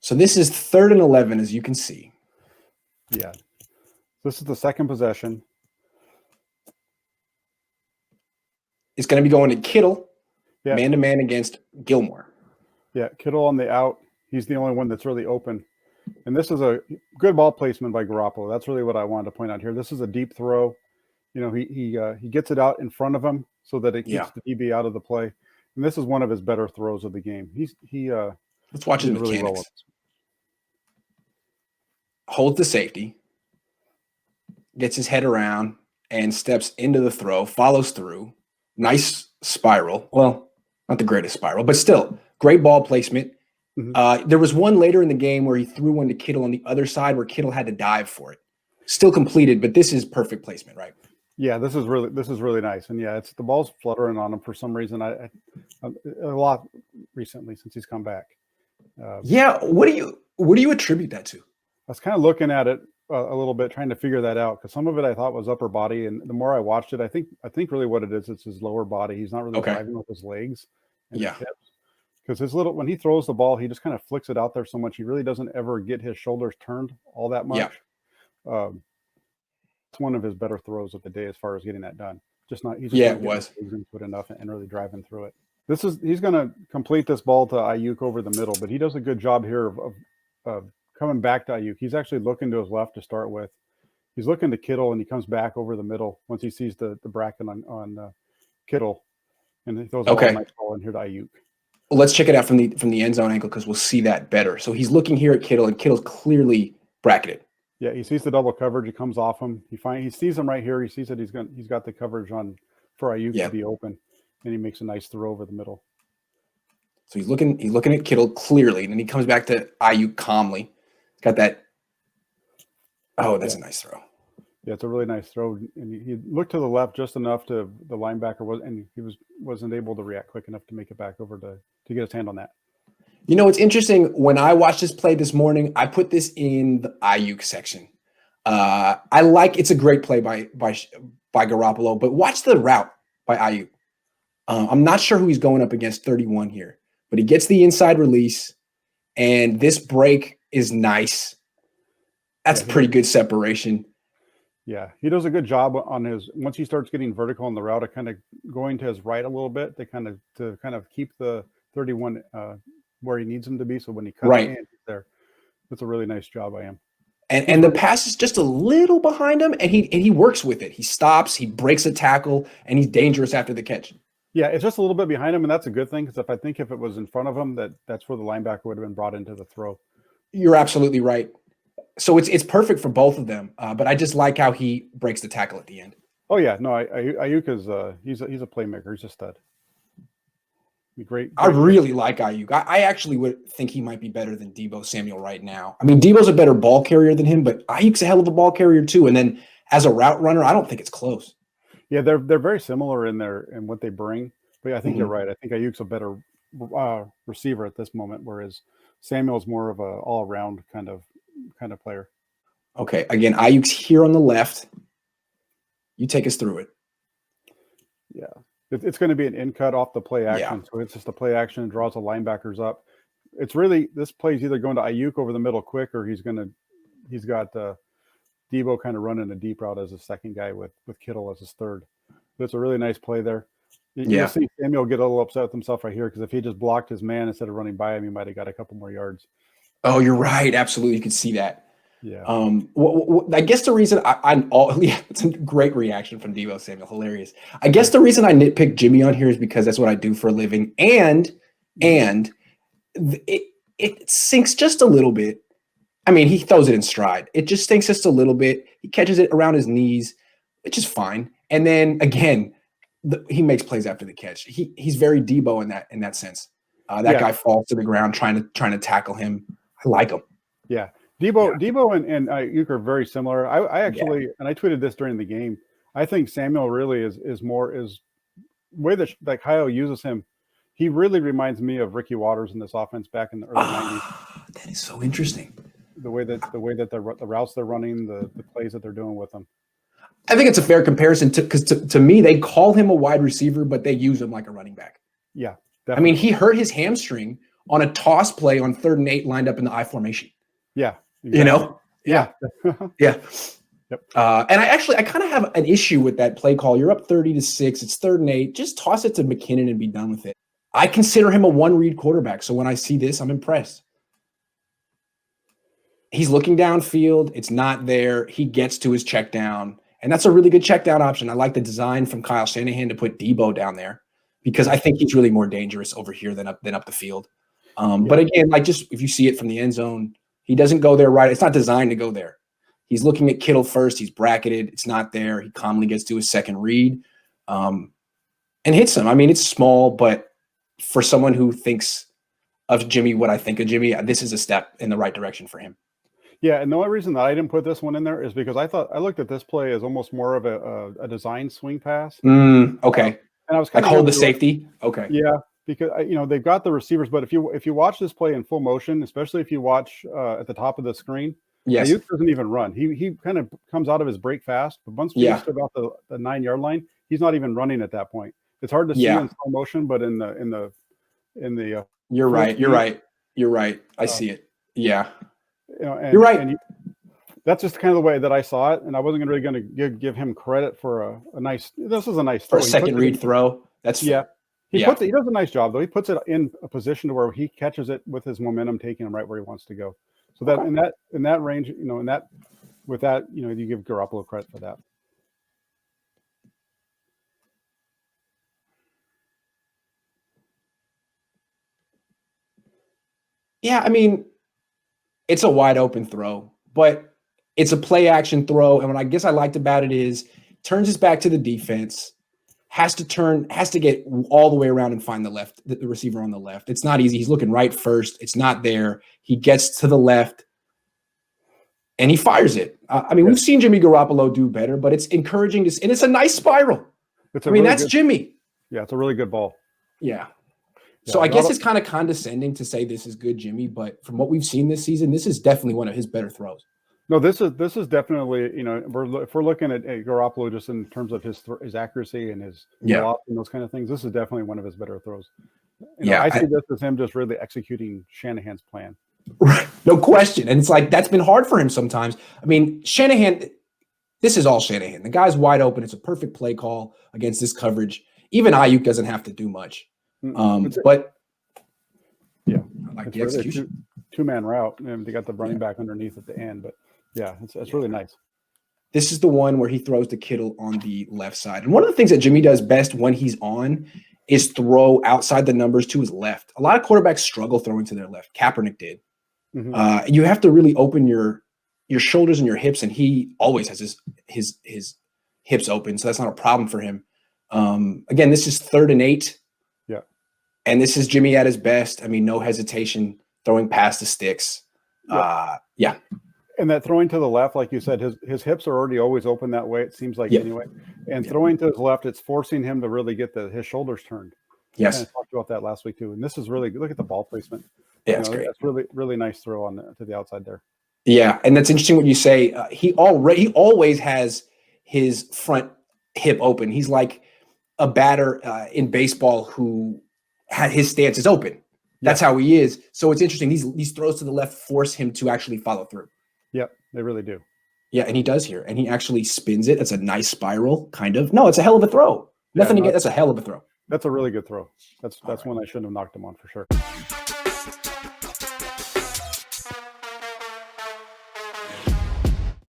So this is 3rd and 11, as you can see. Yeah. This is the second possession. It's going to be going to Kittle, man-to-man against Gilmore. Yeah, Kittle on the out. He's the only one that's really open. And this is a good ball placement by Garoppolo. That's really what I wanted to point out here. This is a deep throw. You know, he gets it out in front of him so that it keeps the DB out of the play. And this is one of his better throws of the game. Let's watch his mechanics. Really well. Holds the safety, gets his head around, and steps into the throw, follows through. Nice spiral. Well, not the greatest spiral, but still great ball placement. There was one later in the game where he threw one to Kittle on the other side where Kittle had to dive for it. Still completed, but this is perfect placement, right? Yeah, this is really nice. And yeah, it's the ball's fluttering on him for some reason. I a lot recently since he's come back. What do you attribute that to? I was kind of looking at it a little bit, trying to figure that out, because some of it I thought was upper body, and the more I watched it, I think really what it is, it's his lower body. He's not really driving with his legs and his hips, because when he throws the ball, he just kind of flicks it out there so much. He really doesn't ever get his shoulders turned all that much. It's one of his better throws of the day as far as getting that done. Just not he's just it was good enough and really driving through it. He's going to complete this ball to Ayuk over the middle, but he does a good job here of coming back to Ayuk. He's actually looking to his left to start with. He's looking to Kittle, and he comes back over the middle once he sees the bracket on Kittle, and he throws a nice ball in here to Ayuk. Well, let's check it out from the end zone angle because we'll see that better. So he's looking here at Kittle, and Kittle's clearly bracketed. Yeah, he sees the double coverage. He comes off him. He sees him right here. He sees that he's got the coverage on for Ayuk to be open, and he makes a nice throw over the middle. So he's looking at Kittle clearly, and then he comes back to Ayuk calmly. Got that. Oh, that's a nice throw. Yeah, it's a really nice throw. And he looked to the left just enough to the linebacker wasn't able to react quick enough to make it back over to get his hand on that. You know, it's interesting. When I watched this play this morning, I put this in the Ayuk section. It's a great play by Garoppolo, but watch the route by Ayuk. I'm not sure who he's going up against 31 here, but he gets the inside release, and this break is nice. That's pretty good separation. Yeah, he does a good job on once he starts getting vertical on the route, of kind of going to his right a little bit to kind of keep the 31 where he needs him to be. So when he cuts in there, that's a really nice job by him. And the pass is just a little behind him, and he works with it. He stops, he breaks a tackle, and he's dangerous after the catch. Yeah, it's just a little bit behind him, and that's a good thing, because if it was in front of him, that's where the linebacker would have been brought into the throw. You're absolutely right. So it's perfect for both of them, but I just like how he breaks the tackle at the end. Oh yeah, no, Ayuk is he's a playmaker. He's a stud. Great. I really like Ayuk. I actually would think he might be better than Deebo Samuel right now. I mean, Deebo's a better ball carrier than him, but Ayuk's a hell of a ball carrier too. And then as a route runner, I don't think it's close. Yeah, they're very similar in what they bring. But I think you're right. I think Ayuk's a better receiver at this moment, whereas Samuel's more of a all-around kind of player. Okay, again, Ayuk's here on the left. You take us through it. Yeah, it's going to be an in cut off the play action. So it's just a play action and draws the linebackers up. It's really, this play's either going to Ayuk over the middle quick, or he's got Deebo kind of running a deep route as a second guy with Kittle as his third. But it's a really nice play there. You'll see Samuel get a little upset with himself right here, because if he just blocked his man instead of running by him, he might have got a couple more yards. Oh, you're right. Absolutely. You can see that. Yeah. I guess the reason it's a great reaction from Deebo Samuel. Hilarious. I guess the reason I nitpick Jimmy on here is because that's what I do for a living. And it sinks just a little bit. I mean, he throws it in stride. It just sinks just a little bit. He catches it around his knees, which is fine. And then again, he makes plays after the catch. He's very Deebo in that sense. That guy falls to the ground trying to tackle him. I like him. Yeah. Deebo and Ayuk are very similar. I actually, and I tweeted this during the game, I think Samuel really is way that Kyle uses him. He really reminds me of Ricky Waters in this offense back in the early 90s. That is so interesting. The way that the routes they're running, the plays that they're doing with them. I think it's a fair comparison because to me, they call him a wide receiver, but they use him like a running back. Yeah. Definitely. I mean, he hurt his hamstring on a toss play on 3rd and 8 lined up in the I formation. Yeah. Exactly. You know? Yeah. Yeah. Yep. And I kind of have an issue with that play call. You're up 30-6. It's 3rd and 8. Just toss it to McKinnon and be done with it. I consider him a one-read quarterback. So when I see this, I'm impressed. He's looking downfield. It's not there. He gets to his check down. And that's a really good check down option. I like the design from Kyle Shanahan to put Debo down there because I think he's really more dangerous over here than up the field. But again, like just if you see it from the end zone, he doesn't go there right. It's not designed to go there. He's looking at Kittle first. He's bracketed. It's not there. He calmly gets to his second read and hits him. I mean, it's small, but for someone who thinks of Jimmy, what I think of Jimmy, this is a step in the right direction for him. Yeah, and the only reason that I didn't put this one in there is because I looked at this play as almost more of a design swing pass. Okay. And I was kind of hold the safety. Okay. Yeah, because they've got the receivers, but if you watch this play in full motion, especially if you watch at the top of the screen, yes, Ayuk doesn't even run. He kind of comes out of his break fast, but once we get to about the 9-yard line, he's not even running at that point. It's hard to see in slow motion, but in the you're right. I see it. Yeah. You're right. And that's just kind of the way that I saw it, and I wasn't really going to give him credit for a nice. This is a nice throw. For a second read throw. That's He does a nice job though. He puts it in a position to where he catches it with his momentum, taking him right where he wants to go. So that in that range, you give Garoppolo credit for that. Yeah, I mean, it's a wide open throw, but it's a play action throw. And what I guess I liked about it is turns his back to the defense, has to get all the way around and find the receiver on the left. It's not easy. He's looking right first. It's not there. He gets to the left and he fires it. We've seen Jimmy Garoppolo do better, but it's encouraging to see. And it's a nice spiral. That's Jimmy. Yeah, it's a really good ball. Yeah. So I guess it's kind of condescending to say this is good Jimmy, but from what we've seen this season, this is definitely one of his better throws. No, this is definitely, if we're looking at Garoppolo just in terms of his accuracy and his velocity and those kind of things, this is definitely one of his better throws. I see this as him just really executing Shanahan's plan. Right, no question. And it's like that's been hard for him sometimes. I mean, Shanahan, this is all Shanahan. The guy's wide open. It's a perfect play call against this coverage. Even Ayuk doesn't have to do much. But yeah, I like the execution. Two-man route, and they got the running back underneath at the end. But yeah, it's really nice. This is the one where he throws to Kittle on the left side. And one of the things that Jimmy does best when he's on is throw outside the numbers to his left. A lot of quarterbacks struggle throwing to their left. Kaepernick did. You have to really open your shoulders and your hips, and he always has his hips open, so that's not a problem for him. Again, this is 3rd and 8. Yeah. And this is Jimmy at his best. I mean, no hesitation, throwing past the sticks. Yeah. And that throwing to the left, like you said, his hips are already always open that way, it seems like anyway. And throwing to his left, it's forcing him to really get his shoulders turned. Yes. I talked about that last week too. And this is really good. Look at the ball placement. Yeah, it's great. That's really, really nice throw to the outside there. Yeah. And that's interesting what you say. He always has his front hip open. He's like a batter in baseball who had his stance is open. That's how he is. So it's interesting. These throws to the left force him to actually follow through. Yep, they really do. Yeah, and he does here. And he actually spins it. It's a nice spiral, kind of. No, it's a hell of a throw. Nothing to get. That's a hell of a throw. That's a really good throw. That's one I shouldn't have knocked him on for sure.